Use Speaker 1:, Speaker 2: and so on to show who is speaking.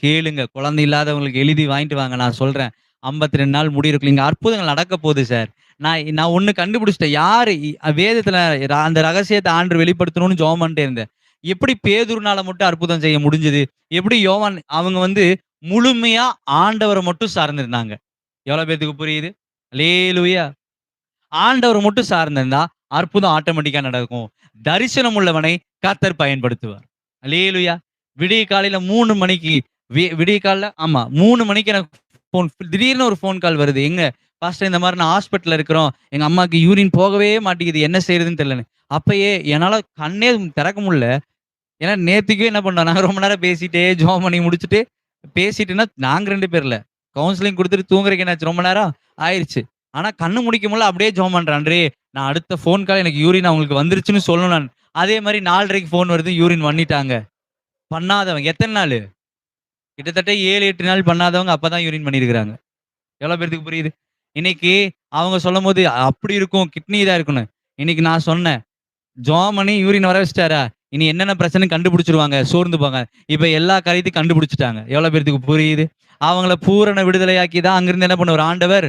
Speaker 1: கேளுங்க. குழந்தை இல்லாதவங்களுக்கு எழுதி வாங்கிட்டு வாங்க. நான் சொல்றேன். 52 நாள் முடியிருக்கும். இங்க அற்புதங்கள் நடக்க போகுது சார். நான் ஒண்ணு கண்டுபிடிச்சுட்டேன். யாரு வேதத்துல அந்த ரகசியத்த ஆண்டவர் வெளிப்படுத்தணும்னு ஜெபம் பண்ணிட்டே இருந்தேன். எப்படி பேதுருனால மட்டும் அற்புதம் செய்ய முடிஞ்சது? எப்படி யோவான் அவங்க முழுமையா ஆண்டவர மட்டும் சார்ந்திருந்தாங்க. எவ்வளவு பேத்துக்கு புரியுது? அல்லேலூயா! ஆண்டவர மட்டும் சார்ந்திருந்தா அற்புதம் ஆட்டோமேட்டிக்கா நடக்கும். தரிசனம் உள்ளவனை கர்த்தர் பயன்படுத்துவார். அல்லேலூயா! விடிய காலையில 3 மணிக்கு விடிய காலைல ஆமா 3 மணிக்கு எனக்கு திடீர்னு ஒரு ஃபோன் கால் வருது. எங்க பாஸ்டர் இந்த மாரி நான் ஹாஸ்பிட்டல்ல இருக்கிறோம். எங்க அம்மாக்கு யூரின் போகவே மாட்டேங்குது. என்ன செய்றதுன்னு தெரியலன்னு. அப்பயே என்னால கண்ணே திறக்க முடியல. ஏன்னா நேத்துக்கே என்ன பண்ணோம், நாங்க ரொம்ப நேரம் பேசிட்டே ஜெபம் பண்ணி முடிச்சுட்டு பேசிட்டுன்னா நாங்க 2 பேர் இல்ல. கவுன்சிலிங் குடுத்துட்டு தூங்குறதுக்கு என்னாச்சு ரொம்ப நேரம் ஆயிருச்சு. ஆனா கண்ணு முழிக்க முடியல அப்படியே ஜெபம் பண்றேன். ஆண்டவரே நான் அடுத்த ஃபோன் கால் எனக்கு யூரின் அவங்களுக்கு வந்துருச்சுன்னு சொல்லணும் நான். அதே மாரி 4:30க்கு ஃபோன் வருது யூரின் பண்ணிட்டாங்க. பண்ணாதவங்க எத்தன நாளு? கிட்டத்தட்ட 7, 8 நாள் பண்ணாதவங்க அப்பதான் யூரின் பண்ணியிருக்கிறாங்க. எவ்வளவு பேருக்கு புரியுது? இன்னைக்கு அவங்க சொல்லும்போது அப்படி இருக்கும், கிட்னி இதா இருக்குன்னு. இன்னைக்கு நான் சொன்னேன். ஜெபம் பண்ணி யூரின் வர வச்சுட்டாரா? இனி என்னென்ன பிரச்சனைன்னு கண்டுபிடிச்சுருவாங்க. சோர்ந்து போங்க. இப்ப எல்லா காரியத்தையும் கண்டுபிடிச்சுட்டாங்க. எவ்வளவு பேத்துக்கு புரியுது? அவங்கள பூரண விடுதலையாக்கி தான் அங்கிருந்து என்ன பண்ணுவார் ஆண்டவர்?